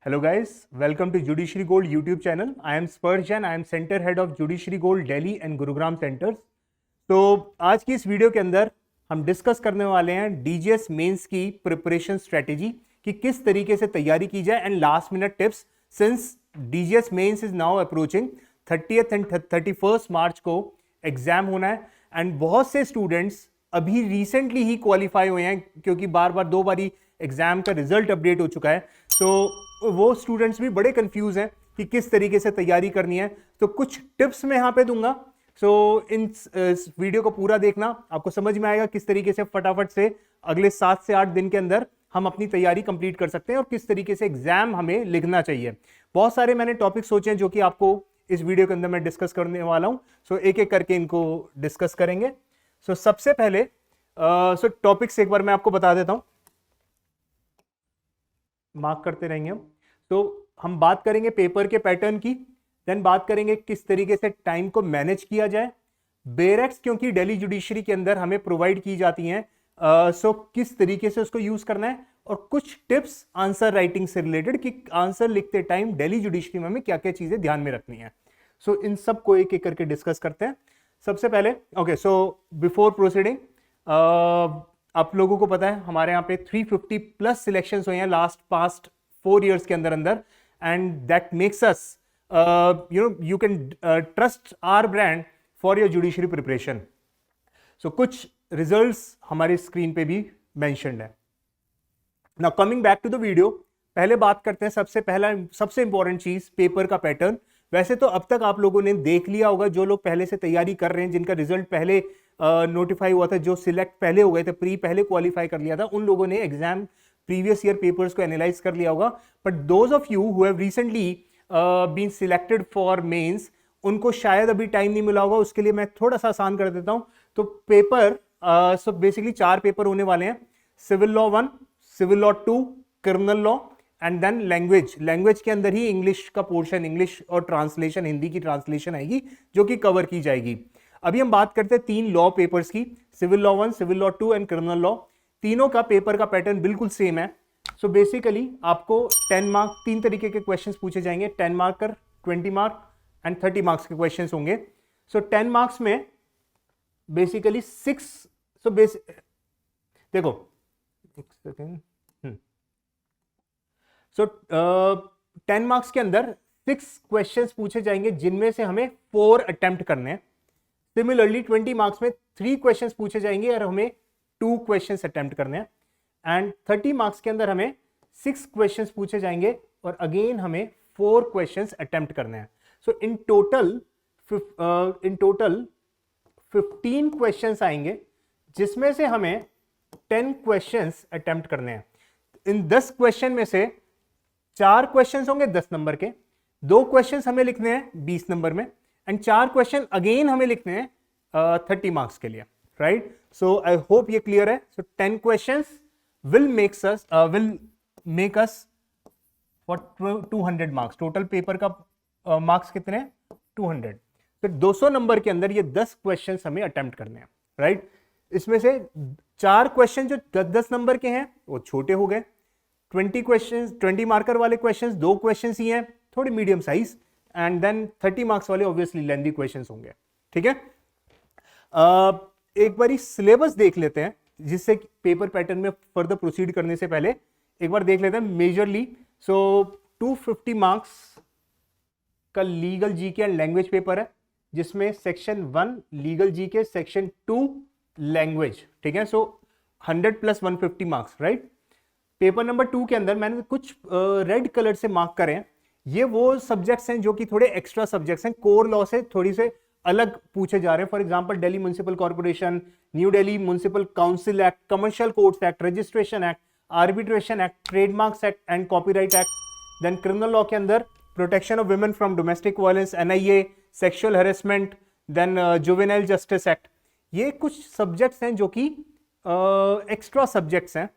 Hello guys, welcome to Judiciary Gold YouTube channel. I am Spurgeon. I am Center Head of Judiciary Gold Delhi and Gurugram Centers. तो आज की इस video के अंदर हम discuss करने वाले हैं डीजीएस मेंस की प्रिपरेशन स्ट्रेटेजी कि किस तरीके से तैयारी की जाए and last minute tips since DJS mains is now approaching 30th and 31st March को एग्जाम होना है एंड बहुत से स्टूडेंट्स अभी रिसेंटली ही क्वालिफाई हुए हैं क्योंकि दो बारी एग्जाम का रिजल्ट अपडेट हो चुका है. तो वो स्टूडेंट्स भी बड़े कंफ्यूज हैं कि किस तरीके से तैयारी करनी है. तो कुछ टिप्स मैं यहाँ पे दूंगा. इस वीडियो को पूरा देखना, आपको समझ में आएगा किस तरीके से फटाफट से अगले 7 से 8 दिन के अंदर हम अपनी तैयारी कंप्लीट कर सकते हैं और किस तरीके से एग्जाम हमें लिखना चाहिए. बहुत सारे मैंने टॉपिक सोचे हैं जो कि आपको इस वीडियो के अंदर मैं डिस्कस करने वाला हूं. एक एक करके इनको डिस्कस करेंगे. सबसे पहले टॉपिक्स एक बार मैं आपको बता देता हूं, मार्क करते रहेंगे हम. हम बात करेंगे पेपर के पैटर्न की, देन बात करेंगे किस तरीके से टाइम को मैनेज किया जाए. बेरेक्स क्योंकि दिल्ली जुडिशरी के अंदर हमें प्रोवाइड की जाती हैं, किस तरीके से उसको यूज करना है और कुछ टिप्स आंसर राइटिंग से रिलेटेड कि आंसर लिखते टाइम दिल्ली जुडिशरी में हमें क्या क्या चीजें ध्यान में रखनी है. इन सब को एक एक करके डिस्कस करते हैं. सबसे पहले बिफोर प्रोसीडिंग, आप लोगों को पता है हमारे यहाँ पे 350 प्लस सिलेक्शंस हुए हैं लास्ट पास्ट 4 इयर्स के अंदर and that makes us you can trust our brand for your judiciary preparation. कुछ रिजल्ट्स हमारे स्क्रीन पे भी मेंशन्ड है. Now coming back to the video, पहले बात करते हैं सबसे इंपॉर्टेंट चीज पेपर का पैटर्न. वैसे तो अब तक आप लोगों ने देख लिया होगा, जो लोग पहले से तैयारी कर रहे हैं, जिनका रिजल्ट पहले नोटिफाई हुआ था, जो सिलेक्ट पहले हो गए थे, पहले क्वालिफाई कर लिया था, उन लोगों ने एग्जाम प्रीवियस ईयर पेपर्स को एनालाइज कर लिया होगा. But those of you who have recently been selected for mains, उनको शायद अभी टाइम नहीं मिला होगा. उसके लिए मैं थोड़ा सा आसान कर देता हूं. तो पेपर बेसिकली 4 पेपर होने वाले हैं. Civil law 1, civil law 2, criminal law and then language के अंदर ही इंग्लिश का पोर्शन, इंग्लिश और ट्रांसलेशन, हिंदी की ट्रांसलेशन आएगी जो कि कवर की जाएगी. अभी हम बात करते हैं 3 लॉ पेपर्स की, civil law 1, civil law 2 and criminal law. तीनों का पेपर का पैटर्न बिल्कुल सेम है. बेसिकली आपको 10 मार्क, 3 तरीके के क्वेश्चंस पूछे जाएंगे. 10 मार्कर, 20 मार्क एंड 30 मार्क्स के क्वेश्चंस होंगे. 10 मार्क्स में बेसिकली 6, देखो एक सेकेंड. 10 मार्क्स के अंदर 6 क्वेश्चंस पूछे जाएंगे जिनमें से हमें 4 अटेम्प्ट करने हैं. सिमिलरली 20 मार्क्स में 3 क्वेश्चंस पूछे जाएंगे और हमें 2 क्वेश्चंस अटेम्प्ट करने हैं. एंड 30 मार्क्स के अंदर हमें 6 क्वेश्चंस पूछे जाएंगे और अगेन हमें 4 क्वेश्चंस अटेम्प्ट करने हैं. इन टोटल 15 क्वेश्चंस आएंगे जिसमें से हमें 10 क्वेश्चंस अटेम्प्ट करने हैं. इन 10 क्वेश्चन में से 4 क्वेश्चंस होंगे 10 नंबर के, 2 क्वेश्चंस हमें लिखने हैं 20 नंबर में एंड 4 क्वेश्चन अगेन हमें लिखने हैं 30 मार्क्स के लिए. राइट? आई होप ये क्लियर है. 10 questions will make us for 200 marks. Total paper का मार्क्स कितने हैं? 200. फिर 200 नंबर के अंदर ये 10 क्वेश्चन हमें अटेम्प्ट करने हैं. राइट? इसमें से 4 क्वेश्चन जो 10-10 नंबर के हैं वो छोटे हो गए. 20 मार्कर वाले क्वेश्चंस 2 क्वेश्चंस ही हैं, थोड़ी medium size. And then 30 marks वाले ऑब्वियसली लेंथी क्वेश्चंस होंगे. ठीक है? एक बारी सिलेबस देख लेते हैं, जिससे पेपर पैटर्न में फर्दर प्रोसीड करने से पहले एक बार देख लेते हैं मेजरली. 250 मार्क्स का legal GK and language paper है, जिसमें section 1 legal GK, section 2 language. ठीक है? 100 plus 150 marks. Right? Paper number 2 के अंदर मैंने कुछ रेड कलर से मार्क करे हैं. ये वो सब्जेक्ट्स हैं जो कि थोड़े एक्स्ट्रा सब्जेक्ट्स हैं, कोर लॉ से थोड़ी से अलग पूछे जा रहे हैं. For example Delhi municipal corporation, new Delhi municipal council act, commercial courts act, registration act, arbitration act, trademarks act and copyright act. Then criminal law के अंदर protection of women from domestic violence, NIA, sexual harassment, then juvenile justice act. ये कुछ subjects हैं जो कि extra subjects हैं.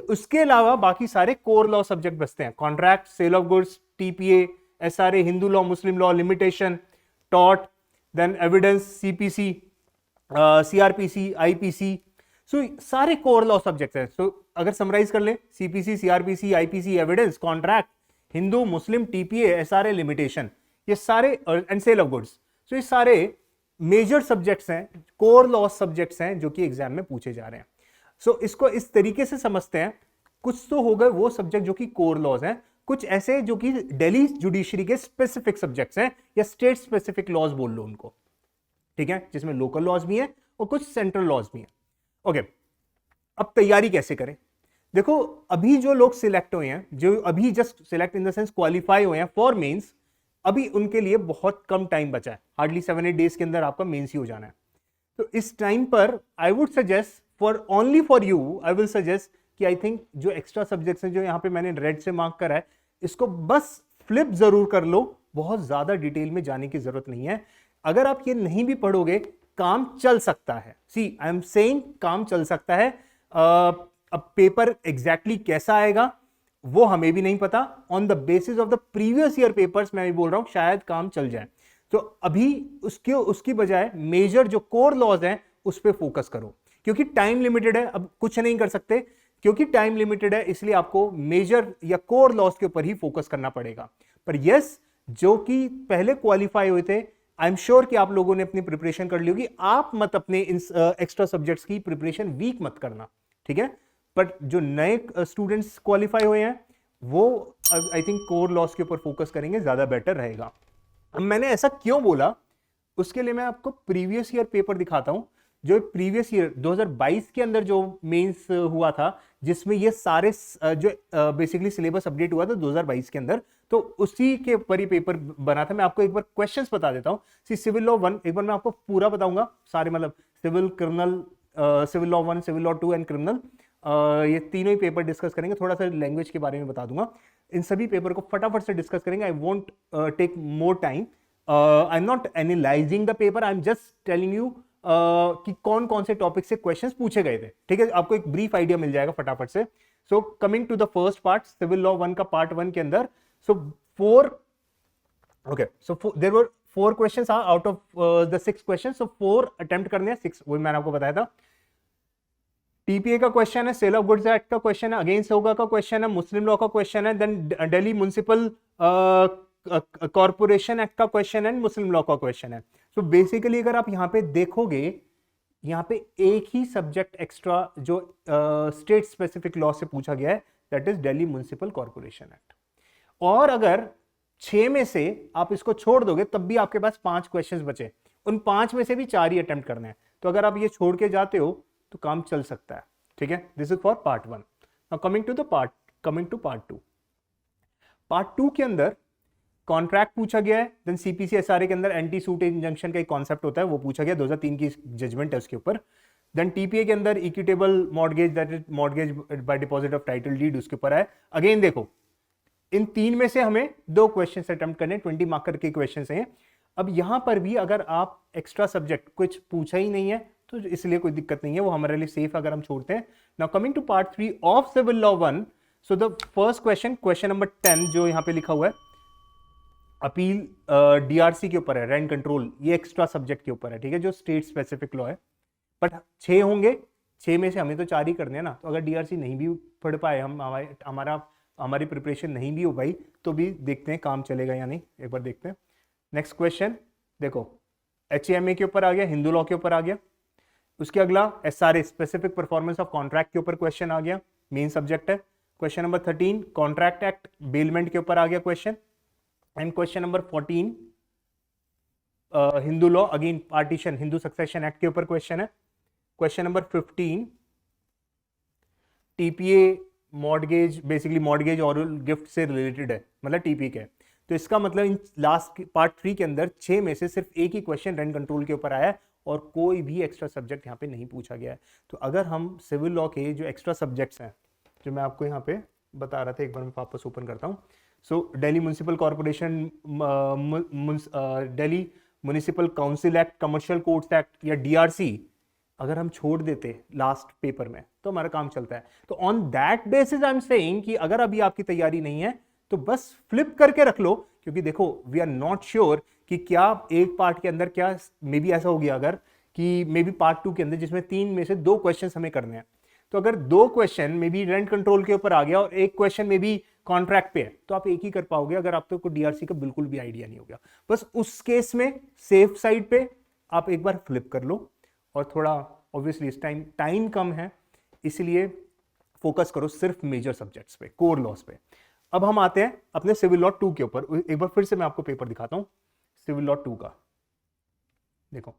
उसके अलावा बाकी सारे कोर लॉ सब्जेक्ट बचते हैं. Contract, sale of goods, TPA, SRA, Hindu law, Muslim law, limitation, tort, then evidence, CPC, CRPC, IPC. सारे कोर लॉ सब्जेक्ट्स हैं. अगर समराइज कर लें, CPC, CRPC, IPC, evidence, contract, Hindu, Muslim, TPA, SRA limitation, ये सारे and sale of goods, तो ये सारे मेजर सब्जेक्ट्स हैं, कोर लॉस सब्जेक्ट्स हैं जो कि एग्जाम में पूछे जा रहे हैं। सो इसको इस तरीके से समझते हैं, कुछ तो हो गए वो सब्जेक्ट जो कि कोर लॉज हैं, कुछ ऐसे जो कि दिल्ली जुडिशरी के स्पेसिफिक सब्जेक्ट्स हैं या स्टेट स्पेसिफिक लॉज बोल लो उनको, ठीक है, जिसमें लोकल लॉज भी हैं और कुछ सेंट्रल लॉज भी हैं। ओके, अब तैयारी कैसे करें? देखो, अभी जो लोग सिलेक्ट हुए हैं, जो अभी just select in the sense qualify हुए हैं फॉर मेंस, अभी उनके लिए बहुत कम टाइम बचा है, हार्डली 7-8 डेज के अंदर आपका मेंस ही हो जाना है। तो इस टाइम पर I would suggest for only for you, I will suggest कि आई थिंक जो एक्स्ट्रा सब्जेक्ट्स हैं जो यहाँ पे मैंने रेड से मार्क करा है, इसको बस फ्लिप जरूर कर लो, बहुत ज्यादा डिटेल में जाने की जरूरत नहीं है। अगर आप ये नहीं भी पढ़ोगे, काम चल सकता है। सी आई एम सेइंग काम चल सकता है। अब पेपर एग्जैक्टली कैसा आएगा वो हमें भी नहीं पता, on the basis of the previous year papers मैं भी बोल रहा हूं शायद काम चल जाए। तो अभी उसकी बजाय मेजर जो कोर लॉज हैं उस पर फोकस करो, क्योंकि टाइम लिमिटेड है, अब कुछ नहीं कर सकते, क्योंकि टाइम लिमिटेड है, इसलिए आपको मेजर या कोर लॉस के ऊपर ही फोकस करना पड़ेगा। पर यस, जो कि पहले क्वालिफाई हुए थे, आई एम श्योर कि आप लोगों ने अपनी प्रिपरेशन कर ली होगी। आप मत अपने एक्स्ट्रा सब्जेक्ट्स की प्रिपरेशन वीक मत करना, ठीक है। बट जो नए स्टूडेंट्स क्वालिफाई हुए हैं वो आई थिंक कोर लॉस के ऊपर फोकस करेंगे, ज्यादा बेटर रहेगा। अब मैंने ऐसा क्यों बोला, उसके लिए मैं आपको प्रीवियस ईयर पेपर दिखाता हूं। जो प्रीवियस ईयर 2022 के अंदर जो मेंस हुआ था, जिसमें ये सारे जो बेसिकली सिलेबस अपडेट हुआ था 2022 के अंदर, तो उसी के ऊपर ही पेपर बना था। मैं आपको एक बार क्वेश्चंस बता देता हूं। सी सिविल लॉ 1 एक बार मैं आपको पूरा बताऊंगा, सारे मतलब civil, criminal, civil law 1, civil law 2 and criminal, ये तीनों ही पेपर डिस्कस करेंगे। थोड़ा सा लैंग्वेज के बारे में बता दूंगा। इन सभी पेपर को फटाफट से डिस्कस करेंगे। I won't take more time. I am not analysing the paper, I am just telling you कि कौन कौन से टॉपिक से क्वेश्चंस पूछे गए थे, ठीक है। आपको एक ब्रीफ आइडिया मिल जाएगा फटाफट से। So coming to the first part, civil law 1 का पार्ट 1 के अंदर, so 4 there were 4 questions out of the 6 questions. So 4 attempt करने हैं, 6 वही मैंने आपको बताया था। टीपीए का क्वेश्चन है, सेल ऑफ गुड्स एक्ट का क्वेश्चन है, अगेंस्ट होगा का क्वेश्चन है, मुस्लिम लॉ का क्वेश्चन है, then Delhi municipal corporation act का क्वेश्चन है, मुस्लिम लॉ का क्वेश्चन है। सो बेसिकली अगर आप यहाँ पे देखोगे, यहाँ पे एक ही सब्जेक्ट एक्स्ट्रा जो स्टेट स्पेसिफिक लॉ से पूछा गया है, that is Delhi municipal corporation act. और अगर 6 में से आप इसको छोड़ दोगे तब भी आपके पास 5 क्वेश्चंस बचे, उन 5 में से भी 4 ही अटेम्प्ट करने हैं। तो अगर आप ये छोड़ के जाते हो तो काम चल सकता है, ठीक है। This is for part 1। Now coming to part 2। Part 2 के अंदर कॉन्ट्रैक्ट पूछा गया है, देन सीपीसी एसआरए के अंदर एंटी सूट इंजंक्शन का एक कॉन्सेप्ट होता है, वो पूछा गया, 2003 की जजमेंट है उसके ऊपर। देन टीपीए के अंदर equitable mortgage, that is mortgage by deposit of title deed, उसके ऊपर है। अगेन देखो, इन 3 में से हमें 2 क्वेश्चन अटेम्प्ट करने, 20 मार्कर के क्वेश्चन हैं। अब यहां पर भी अगर आप एक्स्ट्रा सब्जेक्ट कुछ पूछा ही नहीं है तो इसलिए कोई दिक्कत नहीं है, वो हमारे लिए सेफ अगर हम छोड़ते हैं। Now coming to part 3 of civil law 1। So the first question number 10 जो यहां पे लिखा हुआ है, अपील डीआरसी के ऊपर है, रेंट कंट्रोल, ये एक्स्ट्रा सब्जेक्ट के ऊपर है, ठीक है, जो स्टेट स्पेसिफिक लॉ है। बट 6 होंगे, 6 में से हमें तो 4 ही करने हैं ना। तो अगर डीआरसी नहीं भी पढ़ पाए हम, हमारी प्रिपरेशन नहीं भी हो भाई, तो भी देखते हैं काम चलेगा या नहीं, एक बार देखते हैं। नेक्स्ट क्वेश्चन देखो, एचएमए के ऊपर आ गया, हिंदू लॉ के ऊपर आ गया। उसके अगला SRA, specific performance of contract के ऊपर क्वेश्चन आ गया, मेन सब्जेक्ट है। Question number 13 contract act, bailment के ऊपर आ गया question. And question number 14 Hindu law, again partition, Hindu succession act के ऊपर क्वेश्चन है। Question number 15 TPA mortgage, basically mortgage और गिफ्ट से रिलेटेड है, मतलब टीपी के। तो इसका मतलब इन लास्ट पार्ट 3 के अंदर 6 में से सिर्फ एक ही क्वेश्चन रेंट कंट्रोल के ऊपर आया है और कोई भी एक्स्ट्रा सब्जेक्ट यहाँ पे नहीं पूछा गया है। तो अगर हम सिविल लॉ के जो एक्स्ट्रा सब्जेक्ट्स हैं, जो मैं आपको यहाँ पे बता रहा था, एक बार मैं वापस ओपन करता हूँ। So Delhi municipal corporation, Delhi municipal council act, commercial courts act या डीआरसी अगर हम छोड़ देते लास्ट पेपर में तो हमारा काम चलता है। तो on that basis I am saying कि अगर अभी आपकी तैयारी नहीं है तो बस फ्लिप करके रख लो, क्योंकि देखो वी आर नॉट श्योर कि क्या एक पार्ट के अंदर, क्या मे बी ऐसा हो गया अगर कि मे बी पार्ट 2 के अंदर जिसमें 3 में से 2 क्वेश्चन हमें करने हैं, तो अगर 2 question may be rent control के ऊपर आ गया और एक क्वेश्चन में भी कॉन्ट्रैक्ट पे है तो आप एक ही कर पाओगे अगर आपको तो डीआरसी का बिल्कुल भी आइडिया नहीं होगा। बस उस केस में सेफ साइड पे आप एक बार फ्लिप कर लो और थोड़ा ऑब्वियसली इस टाइम कम है इसलिए फोकस करो सिर्फ मेजर सब्जेक्ट्स पे, कोर लॉस पे। अब हम आते हैं अपने सिविल लॉ 2 के ऊपर। एक बार फिर से मैं आपको पेपर दिखाता हूं सिविल लॉ 2 का। देखो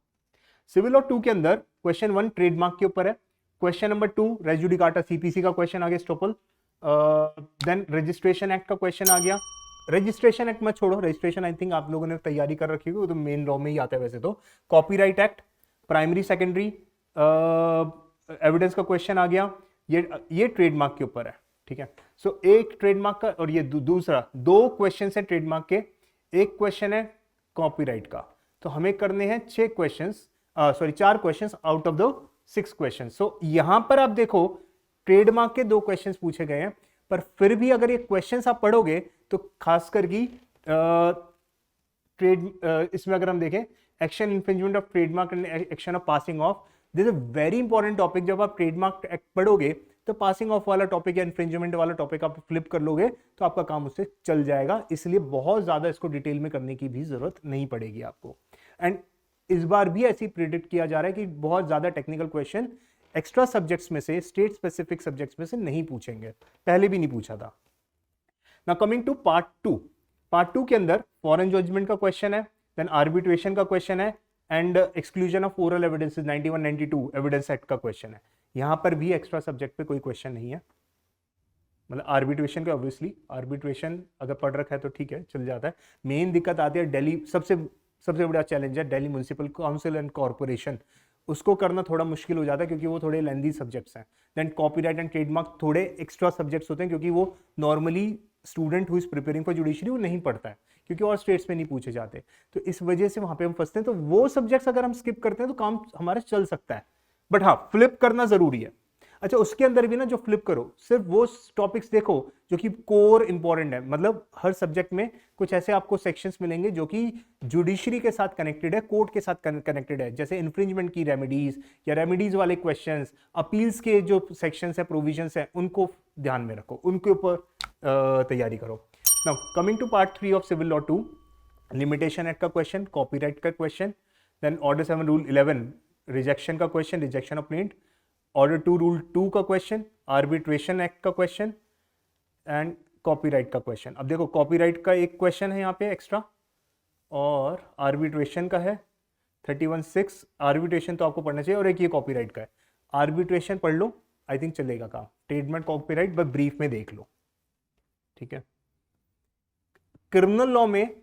सिविल लॉ 2 के अंदर क्वेश्चन 1 ट्रेडमार्क के ऊपर है, question number 2 res judicata CPC का क्वेश्चन आ गया स्टॉपल, देन रजिस्ट्रेशन एक्ट का क्वेश्चन आ गया। रजिस्ट्रेशन एक्ट मत छोड़ो, रजिस्ट्रेशन आई थिंक आप लोगों ने तैयारी कर रखी होगी, वो तो मेन लॉ में ही आता है वैसे तो। Copyright act, primary secondary evidence का क्वेश्चन आ गया, ये ट्रेडमार्क के ऊपर है, ठीक है। सो एक ट्रेडमार्क का और ये दूसरा, 2 क्वेश्चन है ट्रेडमार्क के, एक क्वेश्चन है कॉपीराइट का। तो हमें करने हैं 4 questions out of the 6 question. So यहां पर आप देखो ट्रेडमार्क के 2 क्वेश्चंस पूछे गए हैं, पर फिर भी अगर ये क्वेश्चंस आप पढ़ोगे तो खासकर की इसमें अगर हम देखें action infringement of trademark and action of passing of, this is a very important topic. जब आप ट्रेडमार्क एक्ट पढ़ोगे तो पासिंग ऑफ वाला टॉपिक या इन्फ्रिंजमेंट वाला टॉपिक आप फ्लिप कर लोगे तो आपका काम उससे चल जाएगा, इसलिए बहुत ज्यादा इसको डिटेल में करने की भी जरूरत नहीं पड़ेगी आपको। एंड इस बार भी ऐसी प्रिडिक्ट किया जा रहा है कि बहुत ज्यादा टेक्निकल क्वेश्चन एक्स्ट्रा सब्जेक्ट्स में से, स्टेट स्पेसिफिक सब्जेक्ट्स में से नहीं पूछेंगे, पहले भी नहीं पूछा था। Now coming to part 2, part 2 के अंदर फॉरेन जजमेंट का क्वेश्चन है, देन आर्बिट्रेशन का क्वेश्चन है and exclusion of oral evidences 91-92 evidence act का क्वेश्चन है। यहां पर भी एक्स्ट्रा सब्जेक्ट पे कोई क्वेश्चन नहीं है, मतलब आर्बिट्रेशन का ऑब्वियसली आर्बिट्रेशन अगर पढ़ रखा है तो ठीक है चल जाता है। मेन दिक्कत आती है दिल्ली, सबसे बड़ा चैलेंज है Delhi municipal council and corporation, उसको करना थोड़ा मुश्किल हो जाता है क्योंकि वो थोड़े लेंदी सब्जेक्ट्स हैं। देन कॉपीराइट एंड ट्रेडमार्क थोड़े एक्स्ट्रा सब्जेक्ट्स होते हैं क्योंकि वो normally student who is preparing for judiciary वो नहीं पढ़ता है क्योंकि और स्टेट्स में नहीं पूछे जाते, तो इस वजह से वहां पे हम फंसते हैं। तो वो सब्जेक्ट्स अगर हम स्किप करते हैं तो काम हमारा चल सकता है, बट हाँ फ्लिप करना जरूरी है। अच्छा उसके अंदर भी ना जो फ्लिप करो सिर्फ वो टॉपिक्स देखो जो कि कोर इंपॉर्टेंट है, मतलब हर सब्जेक्ट में कुछ ऐसे आपको सेक्शंस मिलेंगे जो कि जुडिशरी के साथ कनेक्टेड है, कोर्ट के साथ कनेक्टेड है, जैसे इन्फ्रिंजमेंट की रेमेडीज या रेमेडीज वाले क्वेश्चंस, अपील्स के जो सेक्शंस है, प्रोविजंस है, उनको ध्यान में रखो, उनके ऊपर तैयारी करो। Now coming to part 3 of civil law 2, limitation act का क्वेश्चन, कॉपीराइट का question, then order 7 rule 11 rejection का question, rejection of plaint, order 2 rule 2 का क्वेश्चन, आर्बिट्रेशन एक्ट का क्वेश्चन एंड कॉपीराइट का क्वेश्चन। अब देखो कॉपीराइट का एक क्वेश्चन है यहाँ पे एक्स्ट्रा और आर्बिट्रेशन का है 31(6), आर्बिट्रेशन तो आपको पढ़ना चाहिए, और एक ये कॉपीराइट का है। आर्बिट्रेशन पढ़ लो, आई थिंक चलेगा काम, ट्रेडमार्क कॉपीराइट बस ब्रीफ में देख लो, ठीक है। क्रिमिनल लॉ में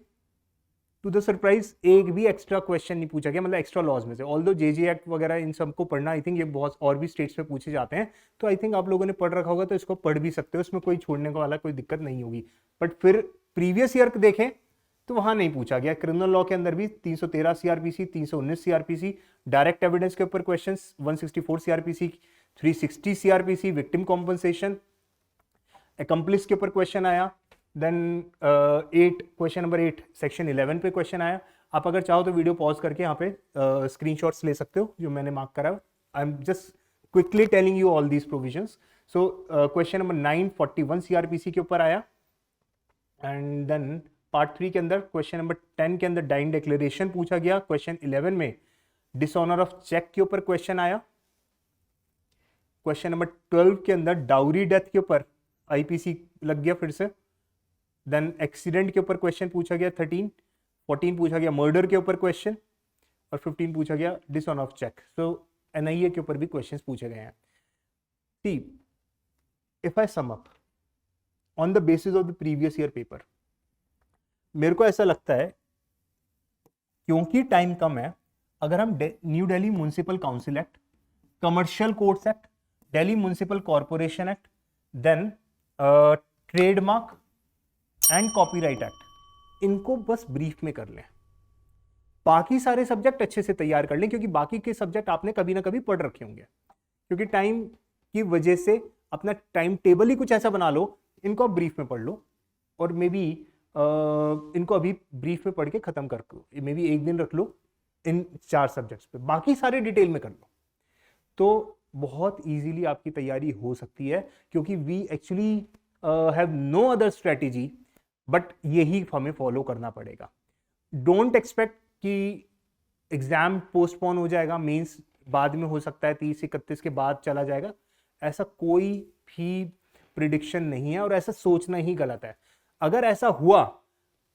टू द सरप्राइज एक भी एक्स्ट्रा क्वेश्चन नहीं पूछा गया, मतलब एक्स्ट्रा लॉज में से, ऑल्दो जेजे एक्ट वगैरह इन सबको पढ़ना, आई थिंक ये बहुत और भी स्टेट्स में पूछे जाते हैं, तो आई थिंक आप लोगों ने पढ़ रखा होगा तो इसको पढ़ भी सकते हो, इसमें कोई छोड़ने को वाला कोई दिक्कत नहीं होगी। बट फिर प्रीवियस ईयर देखें तो वहां नहीं पूछा गया। क्रिमिनल लॉ के अंदर भी 313 सीआरपीसी, 319 सीआरपीसी, डायरेक्ट एविडेंस के ऊपर question 164 CrPC, 360 CrPC, victim compensation, accomplish के ऊपर क्वेश्चन आया, देन 8 क्वेश्चन नंबर 8 सेक्शन 11 पे क्वेश्चन आया। आप अगर चाहो तो वीडियो पॉज करके यहाँ पे स्क्रीनशॉट्स ले सकते हो जो मैंने मार्क करा है। आई am just quickly telling you all these provisions. So question number 9 41 CrPC के ऊपर आया, एंड देन पार्ट 3 के अंदर क्वेश्चन नंबर 10 के अंदर डाइन डिक्लेरेशन पूछा गया, क्वेश्चन 11 में डिसऑनर ऑफ चेक के ऊपर क्वेश्चन आया, क्वेश्चन नंबर 12 के अंदर डाउरी डेथ के ऊपर आईपीसी लग गया फिर से, देन एक्सीडेंट के ऊपर क्वेश्चन पूछा गया 13, 14 पूछा गया मर्डर के ऊपर क्वेश्चन, और 15 पूछा गया dishonour of cheque. So NIA के ऊपर भी क्वेश्चंस पूछे गए हैं। See if I sum up on the basis of the previous year paper, मेरे को ऐसा लगता है क्योंकि टाइम कम है, अगर हम new Delhi municipal council act, commercial courts act, Delhi municipal corporation act, then trademark and copyright act, इनको बस ब्रीफ में कर लें, बाकी सारे सब्जेक्ट अच्छे से तैयार कर लें, क्योंकि बाकी के सब्जेक्ट आपने कभी ना कभी पढ़ रखे होंगे। क्योंकि टाइम की वजह से अपना टाइम टेबल ही कुछ ऐसा बना लो, इनको आप ब्रीफ में पढ़ लो, और मे बी इनको अभी ब्रीफ में पढ़ के खत्म कर लो, मे बी एक दिन रख लो इन 4 सब्जेक्ट्स पे, बाकी सारे डिटेल में कर लो, तो बहुत इजीली आपकी तैयारी हो सकती है। क्योंकि we actually have no other strategy, but यही हमें फॉलो करना पड़ेगा. डोंट एक्सपेक्ट कि एग्जाम पोस्टपोन हो जाएगा, मीन्स बाद में हो सकता है 30-31 के बाद चला जाएगा. ऐसा कोई भी प्रिडिक्शन नहीं है और ऐसा सोचना ही गलत है. अगर ऐसा हुआ,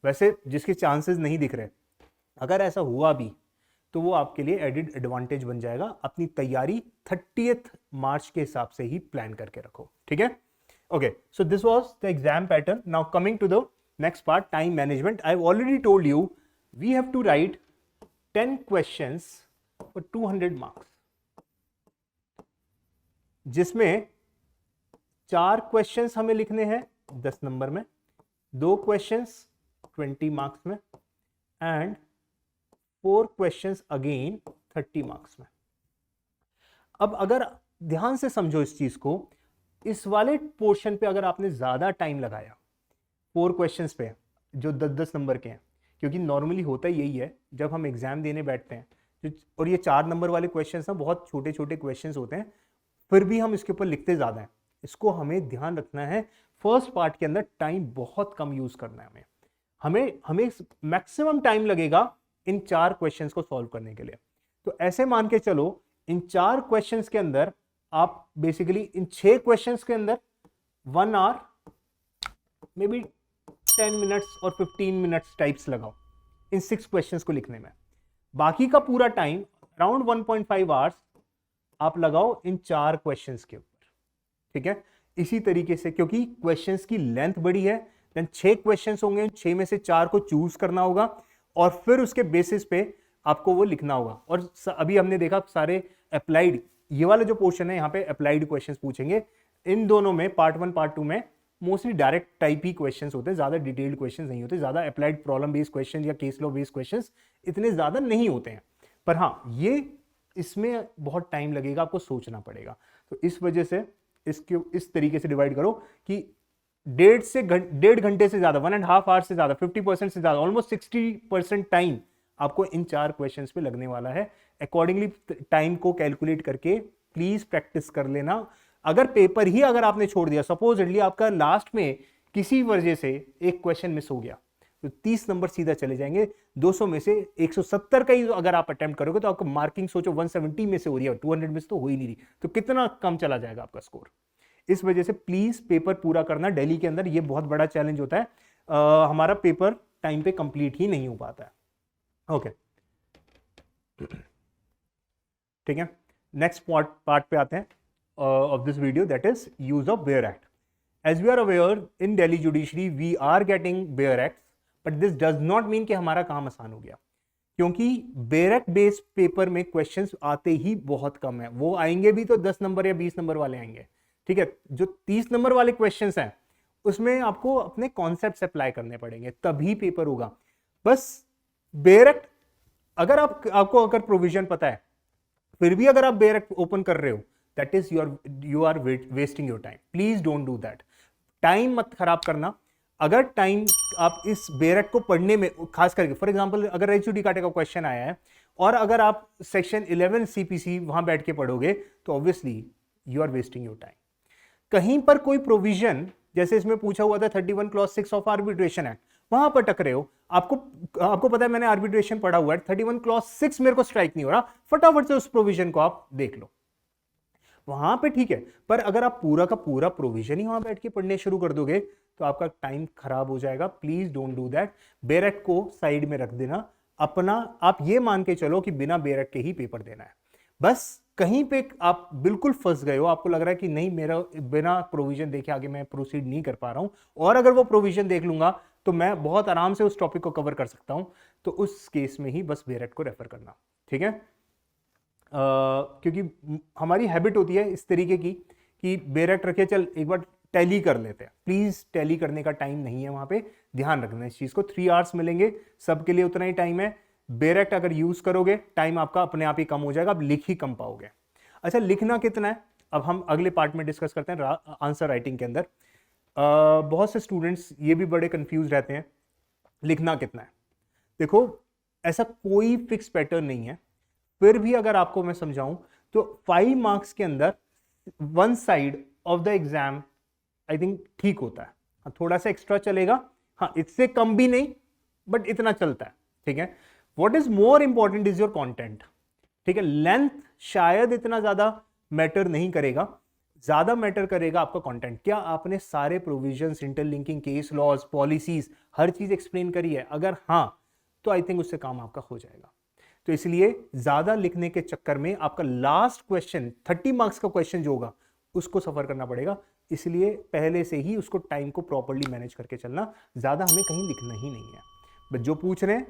वैसे जिसके चांसेस नहीं दिख रहे, अगर ऐसा हुआ भी तो वो आपके लिए एडिड एडवांटेज बन जाएगा. अपनी तैयारी 30 मार्च के हिसाब से ही प्लान करके रखो. ठीक है. Okay, so this was the exam pattern. Now coming to the next part, time management. I have already told you we have to write 10 questions for 200 marks, जिसमें 4 क्वेश्चंस हमें लिखने हैं 10 नंबर में, 2 क्वेश्चंस 20 मार्क्स में and 4 questions again 30 marks में. अब अगर ध्यान से समझो इस चीज को, इस वाले पोर्शन पे अगर आपने ज्यादा टाइम लगाया 4 क्वेश्चंस पे जो 10-10 नंबर के हैं, क्योंकि नॉर्मली होता यही है जब हम एग्जाम देने बैठते हैं, और ये 4 नंबर वाले क्वेश्चंस ना बहुत छोटे छोटे क्वेश्चंस होते हैं, फिर भी हम इसके ऊपर लिखते ज्यादा हैं. इसको हमें ध्यान रखना है. फर्स्ट पार्ट के अंदर टाइम बहुत कम यूज करना है. हमें मैक्सिमम टाइम लगेगा इन 4 क्वेश्चंस को सॉल्व करने के लिए. तो ऐसे मान के चलो इन 4 क्वेश्चंस के अंदर आप बेसिकली इन 6 क्वेश्चंस के अंदर 1 आवर मे बी 10 मिनट्स और 15 मिनट्स टाइप्स लगाओ इन 6 क्वेश्चंस को लिखने में. बाकी का पूरा टाइम अराउंड 1.5 आवर्स आप लगाओ इन 4 क्वेश्चंस के ऊपर. ठीक है. इसी तरीके से, क्योंकि क्वेश्चंस की लेंथ बड़ी है, देन 6 क्वेश्चंस होंगे, 6 में से 4 को चूज करना होगा और फिर उसके बेसिस पे आपको वो लिखना होगा. और अभी हमने देखा सारे अप्लाइड, ये वाला जो पोर्शन है यहाँ पे अप्लाइड क्वेश्चंस पूछेंगे. इन दोनों में पार्ट 1 पार्ट 2 में मोस्टली डायरेक्ट टाइप ही क्वेश्चंस होते हैं, ज्यादा डिटेल्ड क्वेश्चंस नहीं होते, ज्यादा अप्लाइड प्रॉब्लम बेस्ड क्वेश्चंस या केस लॉ बेस्ड क्वेश्चंस इतने ज्यादा नहीं होते हैं. पर हाँ, ये इसमें बहुत टाइम लगेगा, आपको सोचना पड़ेगा. तो इस वजह से इसके इस तरीके से डिवाइड करो कि 1.5 घंटे से ज्यादा, 1.5 आवर से ज्यादा, 50% से ज्यादा, ऑलमोस्ट 60% टाइम आपको इन 4 क्वेश्चंस पे लगने वाला है. अकॉर्डिंगली टाइम को कैलकुलेट करके प्लीज प्रैक्टिस कर लेना. अगर पेपर ही अगर आपने छोड़ दिया, सपोजिटली आपका लास्ट में किसी वजह से एक क्वेश्चन मिस हो गया, तो 30 नंबर सीधा चले जाएंगे. 200 में से 170 का ही अगर आप अटेम्प्ट करोगे तो आपको मार्किंग सोचो 170 में से हो रही है, 200 में से तो हो ही नहीं रही, तो कितना कम चला जाएगा आपका स्कोर. इस वजह से प्लीज पेपर पूरा करना. दिल्ली के अंदर ये बहुत बड़ा चैलेंज होता है, हमारा पेपर टाइम पे कंप्लीट ही नहीं हो पाता है. ओके, ठीक है. नेक्स्ट पार्ट पे आते हैं of this video, that is use of BEAR Act. As we are aware, in Delhi Judiciary we are getting BEAR Acts, but this does not mean कि हमारा काम आसान हो गया, क्योंकि BEAR Act बेस्ड पेपर में क्वेश्चंस आते ही बहुत कम है. वो आएंगे भी तो 10 नंबर या 20 नंबर वाले आएंगे. ठीक है. जो 30 नंबर वाले क्वेश्चंस हैं उसमें आपको अपने कॉन्सेप्ट्स अप्लाई करने पड़ेंगे, तभी पेपर होगा. बस BEAR Act अगर आपको अगर प्रोविजन पता है, फिर भी अगर आप BEAR Act ओपन कर रहे हो, that is you are wasting your time. Please don't do that. Time मत खराब करना. अगर टाइम आप इस BEAR Act को पढ़ने में, खास करके फॉर एग्जांपल अगर रेड जुडिकाटे का क्वेश्चन आया है और अगर आप सेक्शन 11 CPC वहां बैठ के पढ़ोगे तो obviously you are wasting your time. कहीं पर कोई प्रोविजन, जैसे इसमें पूछा हुआ था 31 क्लॉज 6 ऑफ आर्बिट्रेशन एक्ट, वहां पर टकरे हो, आपको पता है मैंने आर्बिट्रेशन पढ़ा हुआ है, 31 क्लॉज 6 मेरे को स्ट्राइक नहीं हो रहा, फटाफट से उस प्रोविजन को आप देख लो, वहां पे ठीक है. पर अगर आप पूरा का पूरा प्रोविजन ही वहां बैठ के पढ़ने शुरू कर दोगे तो आपका टाइम खराब हो जाएगा. Please don't do that. BEAR Act को साइड में रख देना. अपना आप ये मान के चलो कि बिना BEAR Act के ही पेपर देना है. बस कहीं पे आप बिल्कुल फंस गए हो, आपको लग रहा है कि नहीं मेरा बिना प्रोविजन देखे आगे मैं प्रोसीड नहीं कर पा रहा हूं, और अगर वो प्रोविजन देख लूंगा तो मैं बहुत आराम से उस टॉपिक को कवर कर सकता हूं, तो उस केस में ही बस BEAR Act को रेफर करना. ठीक है. क्योंकि हमारी हैबिट होती है इस तरीके की कि BEAR Act रखे, चल एक बार टैली कर लेते हैं. प्लीज टैली करने का टाइम नहीं है वहां पे, ध्यान रखना इस चीज को. 3 आवर्स मिलेंगे, सबके लिए उतना ही टाइम है. BEAR Act अगर यूज करोगे टाइम आपका अपने आप ही कम हो जाएगा, आप लिख ही कम पाओगे. अच्छा, लिखना कितना है अब हम अगले पार्ट में डिस्कस करते हैं. आंसर राइटिंग के अंदर बहुत से स्टूडेंट्स ये भी बड़े कंफ्यूज रहते हैं, लिखना कितना है. देखो, ऐसा कोई फिक्स पैटर्न नहीं है, फिर भी अगर आपको मैं समझाऊं तो 5 मार्क्स के अंदर 1 side of the exam I think ठीक होता है। हाँ, थोड़ा सा एक्स्ट्रा चलेगा, हाँ इससे कम भी नहीं, बट इतना चलता है, ठीक है। What is more important is your content, ठीक है। लेंथ शायद इतना ज्यादा मैटर नहीं करेगा, ज्यादा मैटर करेगा आपका कंटेंट। क्या आपने सारे provisions, interlinking, case laws, policies, हर चीज एक्सप्लेन करी है? अगर हाँ, तो आई थिंक उससे काम आपका हो जाएगा। तो इसलिए ज्यादा लिखने के चक्कर में आपका लास्ट क्वेश्चन 30 मार्क्स का क्वेश्चन जो होगा उसको सफर करना पड़ेगा। इसलिए पहले से ही उसको टाइम को प्रॉपर्ली मैनेज करके चलना, ज्यादा हमें कहीं लिखना ही नहीं है, बस जो पूछ रहे हैं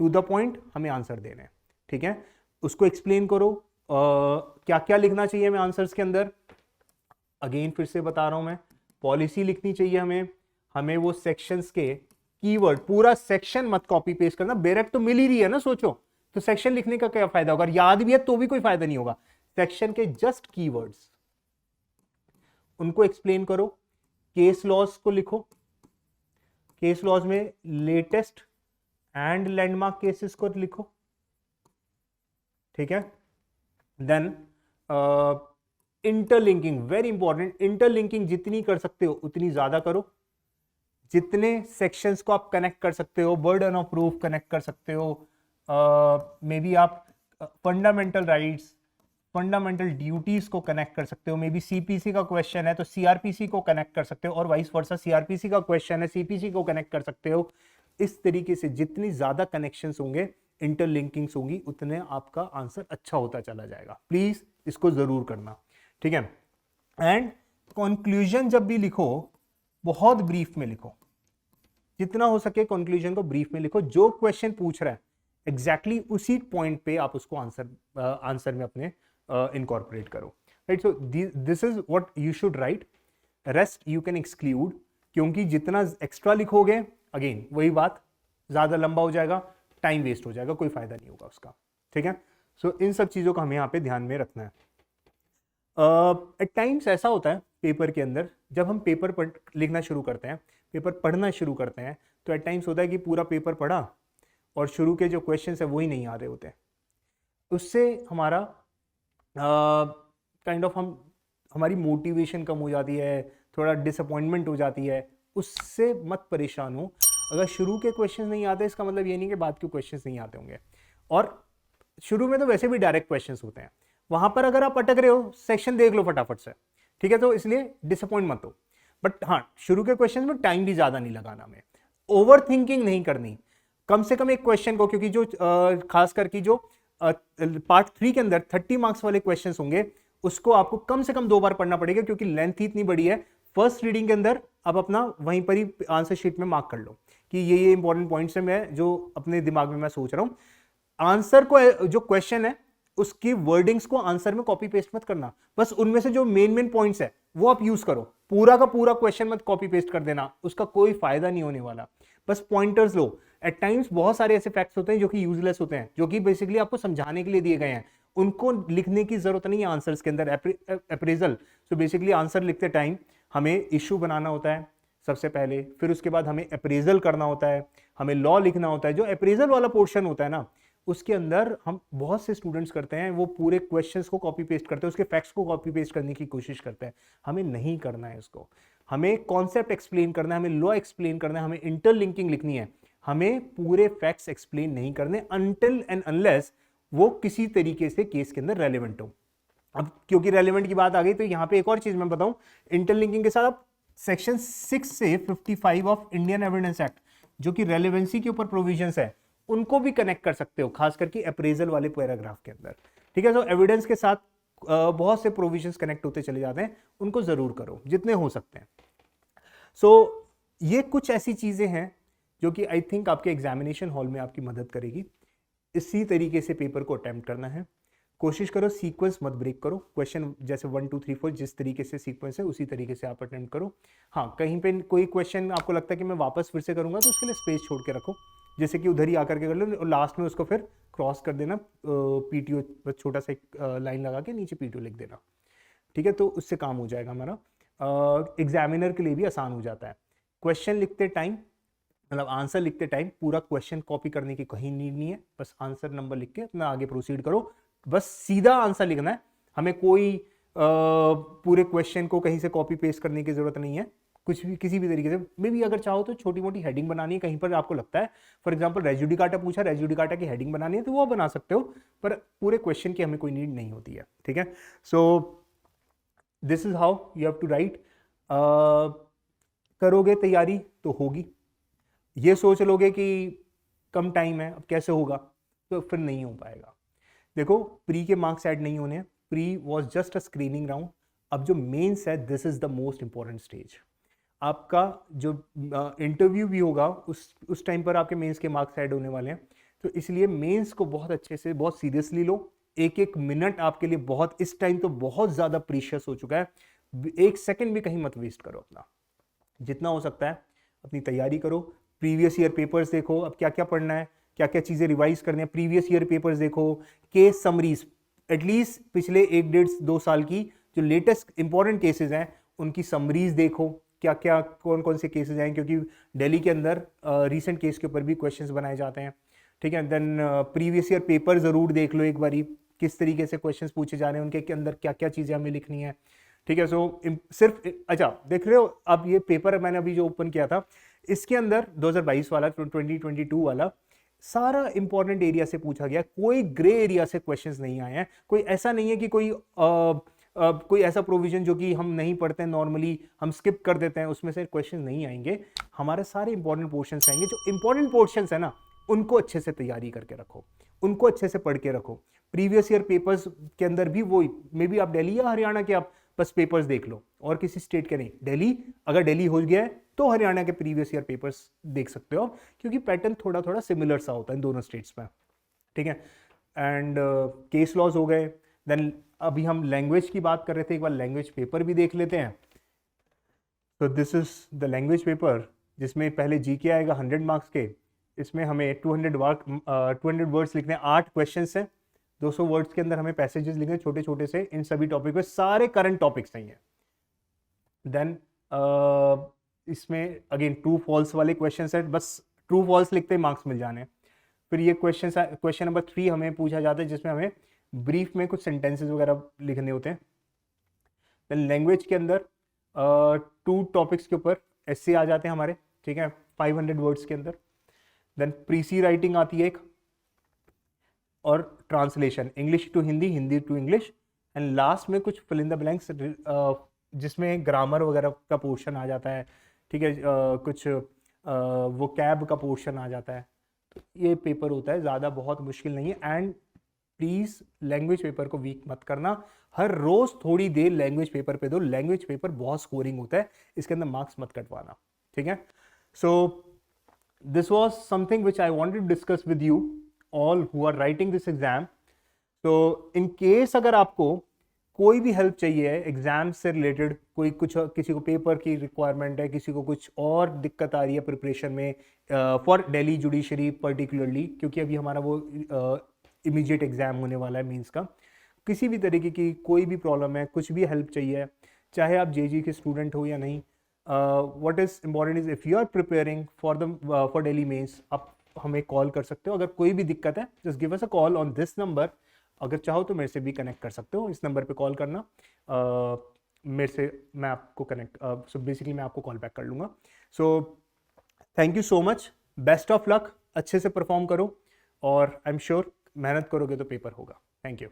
टू द पॉइंट हमें आंसर देने हैं, ठीक है। उसको एक्सप्लेन करो, क्या क्या लिखना चाहिए हमें आंसर्स के अंदर। अगेन फिर से बता रहा हूं मैं, पॉलिसी लिखनी चाहिए हमें वो सेक्शंस के कीवर्ड, पूरा सेक्शन मत कॉपी पेस्ट करना, बेरेक तो मिल ही रही है ना, सोचो तो सेक्शन लिखने का क्या फायदा होगा, याद भी है तो भी कोई फायदा नहीं होगा। सेक्शन के जस्ट कीवर्ड्स उनको एक्सप्लेन करो। केस लॉज को लिखो, केस लॉज में लेटेस्ट एंड लैंडमार्क केसेस को लिखो, ठीक है। Then interlinking, very important, interlinking जितनी कर सकते हो उतनी ज्यादा करो। जितने सेक्शंस को आप कनेक्ट कर सकते हो, बर्डन ऑफ प्रूफ कनेक्ट कर सकते हो, मे बी आप फंडामेंटल राइट्स, फंडामेंटल ड्यूटीज को कनेक्ट कर सकते हो। मे बी सीपीसी का क्वेश्चन है तो सीआरपीसी को कनेक्ट कर सकते हो, और वाइस वर्सा सीआरपीसी का क्वेश्चन है सीपीसी को कनेक्ट कर सकते हो। इस तरीके से जितनी ज्यादा कनेक्शंस होंगे, इंटरलिंकिंग्स होंगी, उतने आपका आंसर अच्छा होता चला जाएगा। प्लीज इसको जरूर करना, ठीक है। एंड कंक्लूजन जब भी लिखो बहुत ब्रीफ में लिखो, जितना हो सके कंक्लूजन को ब्रीफ में लिखो। जो क्वेश्चन पूछ रहा है एग्जैक्टली उसी पॉइंट पे आप उसको आंसर में अपने इनकॉर्पोरेट करो, right. So this is what you should write, rest you can exclude, क्योंकि जितना एक्स्ट्रा लिखोगे अगेन वही बात, ज्यादा लंबा हो जाएगा, टाइम वेस्ट हो जाएगा, कोई फायदा नहीं होगा उसका, ठीक है। सो इन सब चीजों का हमें यहाँ पे ध्यान में रखना है। एट टाइम्स ऐसा होता है पेपर के अंदर, जब हम पेपर लिखना शुरू करते हैं, पेपर पढ़ना शुरू करते हैं, तो एट टाइम्स होता है कि पूरा पेपर पढ़ा और शुरू के जो क्वेश्चंस है वही नहीं आ रहे होते। उससे हमारा काइंड ऑफ हमारी मोटिवेशन कम हो जाती है, थोड़ा डिसअपॉइंटमेंट हो जाती है। उससे मत परेशान हो। अगर शुरू के क्वेश्चंस नहीं आते इसका मतलब ये नहीं कि बाद के क्वेश्चंस नहीं आते होंगे, और शुरू में तो वैसे भी डायरेक्ट क्वेश्चंस होते हैं, वहां पर अगर आप अटक रहे हो सेक्शन देख लो फटाफट से, ठीक है। तो इसलिए डिसअपॉइंट मत हो, बट हाँ शुरू के क्वेश्चन में टाइम भी ज्यादा नहीं लगाना, हमें ओवर थिंकिंग नहीं करनी। कम से कम एक क्वेश्चन को, क्योंकि जो खास करके जो पार्ट 3 के अंदर 30 मार्क्स वाले क्वेश्चंस होंगे, उसको आपको कम से कम 2 बार पढ़ना पड़ेगा, क्योंकि लेंथ ही इतनी बड़ी है। फर्स्ट रीडिंग के अंदर आप अपना वहीं पर ही आंसर शीट में मार्क कर लो कि ये इंपॉर्टेंट पॉइंट्स है, मैं जो अपने दिमाग में मैं सोच रहा हूं। आंसर को, जो क्वेश्चन है उसकी वर्डिंग्स को आंसर में कॉपी पेस्ट मत करना, बस उनमें से जो मेन पॉइंट्स है वो आप यूज करो। पूरा का पूरा क्वेश्चन मत कॉपी पेस्ट कर देना, उसका कोई फायदा नहीं होने वाला। बस पॉइंटर्स लो। एट टाइम्स बहुत सारे ऐसे फैक्ट्स होते हैं जो कि यूजलेस होते हैं, जो कि बेसिकली आपको समझाने के लिए दिए गए हैं, उनको लिखने की जरूरत नहीं है आंसर्स के अंदर। अप्रेजल, सो बेसिकली आंसर लिखते टाइम हमें इश्यू बनाना होता है सबसे पहले, फिर उसके बाद हमें अप्रेजल करना होता है, हमें लॉ लिखना होता है। जो अप्रेजल वाला पोर्शन होता है ना, उसके अंदर हम बहुत से स्टूडेंट्स करते हैं, वो पूरे क्वेश्चंस को कॉपी पेस्ट करते हैं, उसके फैक्ट्स को कॉपी पेस्ट करने की कोशिश करते हैं। हमें नहीं करना है इसको, हमें कॉन्सेप्ट एक्सप्लेन करना है, हमें लॉ एक्सप्लेन करना है, हमें इंटरलिंकिंग लिखनी है। हमें पूरे फैक्ट्स एक्सप्लेन नहीं करने अनटिल एंड अनलेस वो किसी तरीके से केस के अंदर रेलेवेंट हो। अब क्योंकि रेलेवेंट की बात आ गई, तो यहां पे एक और चीज मैं बताऊं, इंटरलिंकिंग के साथ आप सेक्शन 6 से 55 ऑफ इंडियन एविडेंस एक्ट, जो कि रेलेवेंसी के ऊपर प्रोविजंस है, उनको भी कनेक्ट कर सकते हो, खास करके अप्रेजल वाले पैराग्राफ के अंदर, ठीक है। तो एविडेंस के साथ बहुत से प्रोविजंस कनेक्ट होते चले जाते हैं, उनको जरूर करो जितने हो सकते हैं। सो ये कुछ ऐसी चीजें हैं जो कि आई थिंक आपके एग्जामिनेशन हॉल में आपकी मदद करेगी। इसी तरीके से पेपर को अटेम्प्ट करना है, कोशिश करो सीक्वेंस मत ब्रेक करो। क्वेश्चन जैसे 1 2 3 4 जिस तरीके से सीक्वेंस है उसी तरीके से आप अटेम्प्ट करो। हाँ, कहीं पे कोई क्वेश्चन आपको लगता है कि मैं वापस फिर से करूंगा, तो उसके लिए स्पेस छोड़ के रखो, जैसे कि उधर ही आकर के कर लो, और लास्ट में उसको फिर क्रॉस कर देना, पीटीओ छोटा सा एक लाइन लगा के नीचे पीटीओ लिख देना, ठीक है। तो उससे काम हो जाएगा हमारा। एग्जामिनर के लिए भी आसान हो जाता है। क्वेश्चन लिखते टाइम, मतलब आंसर लिखते टाइम, पूरा क्वेश्चन कॉपी करने की कहीं नीड नहीं है, बस आंसर नंबर लिख के अपना आगे प्रोसीड करो। बस सीधा आंसर लिखना है, हमें कोई पूरे क्वेश्चन को कहीं से कॉपी पेस्ट करने की जरूरत नहीं है, कुछ भी किसी भी तरीके से मे भी अगर चाहो तो छोटी मोटी हेडिंग बनानी है, कहीं पर आपको लगता है फॉर एग्जांपल रेस जुडिकाटा पूछा, रेस जुडिकाटा की हेडिंग बनानी है तो वो बना सकते हो, पर पूरे क्वेश्चन की हमें कोई नीड नहीं होती है, ठीक है। So this is how you have to write. करोगे तैयारी तो होगी, ये सोच लोगे कि कम टाइम है अब कैसे होगा, तो फिर नहीं हो पाएगा। देखो प्री के मार्क्स ऐड नहीं होने, pre was just a screening round. अब जो मेंस है this is the most important stage. आपका जो इंटरव्यू भी होगा उस टाइम पर आपके मेंस के मार्क्स ऐड होने वाले हैं, तो इसलिए मेंस को बहुत अच्छे से बहुत सीरियसली लो। एक एक मिनट आपके लिए बहुत, इस टाइम तो बहुत ज्यादा प्रीशियस हो चुका है, एक सेकंड भी कहीं मत वेस्ट करो अपना, जितना हो सकता है अपनी तैयारी करो। प्रीवियस ईयर पेपर्स देखो, अब क्या क्या पढ़ना है, क्या क्या चीजें रिवाइज करनी है, प्रीवियस ईयर पेपर्स देखो, केस समरीज एटलीस्ट पिछले 1-1.5-2 साल की जो लेटेस्ट इंपॉर्टेंट केसेस हैं उनकी समरीज देखो, क्या क्या कौन कौन से केसेस हैं, क्योंकि दिल्ली के अंदर रीसेंट केस के ऊपर भी क्वेश्चंस बनाए जाते हैं, ठीक है। देन प्रीवियस ईयर पेपर जरूर देख लो एक बारी, किस तरीके से क्वेश्चंस पूछे जा रहे हैं, उनके अंदर क्या क्या चीजें हमें लिखनी है, ठीक है। सो सिर्फ अच्छा देख रहे हो, अब ये पेपर मैंने अभी जो ओपन किया था इसके अंदर 2022 वाला 2022 वाला सारा इंपॉर्टेंट एरिया से पूछा गया, कोई ग्रे एरिया से क्वेश्चंस नहीं आए हैं। कोई ऐसा नहीं है कि कोई ऐसा प्रोविजन जो कि हम नहीं पढ़ते हैं नॉर्मली, हम स्किप कर देते हैं, उसमें से क्वेश्चन नहीं आएंगे। हमारे सारे इंपॉर्टेंट पोर्शंस आएंगे। जो इंपॉर्टेंट पोर्शंस है ना उनको अच्छे से तैयारी करके रखो, उनको अच्छे से पढ़ के रखो। प्रीवियस ईयर पेपर्स के अंदर भी वही, मे बी आप दिल्ली या हरियाणा के आप बस पेपर्स देख लो और किसी स्टेट के नहीं। दिल्ली, अगर दिल्ली हो गया है तो हरियाणा के प्रीवियस ईयर पेपर्स देख सकते हो, क्योंकि पैटर्न थोड़ा थोड़ा सिमिलर सा होता है दोनों स्टेट्स में, ठीक है। एंड केस लॉज हो गए। देन अभी हम लैंग्वेज की बात कर रहे थे, एक बार लैंग्वेज पेपर भी देख लेते हैं। तो this is the language paper, जिसमें पहले जीके आएगा 100 मार्क्स के, इसमें हमें 200 वर्ड्स लिखने, 8 क्वेश्चन हैं, 200 वर्ड्स के अंदर हमें पैसेजेस लिखने छोटे छोटे से, इन सभी टॉपिक पे, सारे करंट टॉपिक्स नहीं है। देन इसमें अगेन ट्रू फॉल्स वाले क्वेश्चन है, बस ट्रू फॉल्स लिखते ही मार्क्स मिल जाने। फिर ये क्वेश्चन नंबर 3 हमें पूछा जाता है, जिसमें हमें ब्रीफ में कुछ सेंटेंसेस वगैरह लिखने होते हैं। देन लैंग्वेज के अंदर 2 टॉपिक्स के ऊपर एस्से आ जाते हैं हमारे, ठीक है, 500 वर्ड्स के अंदर। देन प्रीसी राइटिंग आती है एक, और translation English to Hindi, Hindi to English, and last में कुछ फिल इन द ब्लैंक्स जिसमें ग्रामर वगैरह का पोर्शन आ जाता है, ठीक है, कुछ वो कैब का पोर्शन आ जाता है। तो ये पेपर होता है, ज़्यादा बहुत मुश्किल नहीं है। एंड प्लीज़ लैंग्वेज पेपर को वीक मत करना, हर रोज थोड़ी देर लैंग्वेज पेपर पे दो, लैंग्वेज पेपर बहुत स्कोरिंग होता है, इसके अंदर मार्क्स मत कटवाना, ठीक है। So this was something which I wanted to discuss with you all who are writing this exam. तो इन केस अगर आपको कोई भी हेल्प चाहिए है एग्जाम से रिलेटेड, कोई कुछ, किसी को पेपर की रिक्वायरमेंट है, किसी को कुछ और दिक्कत आ रही है प्रिपरेशन में फॉर दिल्ली जुडिशरी पर्टिकुलरली, क्योंकि अभी हमारा वो इमीडिएट एग्जाम होने वाला है मींस का, किसी भी तरीके की कोई भी प्रॉब्लम है, कुछ भी हेल्प चाहिए, चाहे आप जेजी के स्टूडेंट हो या नहीं, what is important is if you are preparing for Delhi mains, आप हमें कॉल कर सकते हो। अगर कोई भी दिक्कत है just give us a call on this number. अगर चाहो तो मेरे से भी कनेक्ट कर सकते हो, इस नंबर पे कॉल करना, मेरे से, मैं आपको कनेक्ट, सो बेसिकली मैं आपको कॉल बैक कर लूँगा। So thank you so much, best of luck, अच्छे से परफॉर्म करो, और आई एम श्योर मेहनत करोगे तो पेपर होगा। Thank you.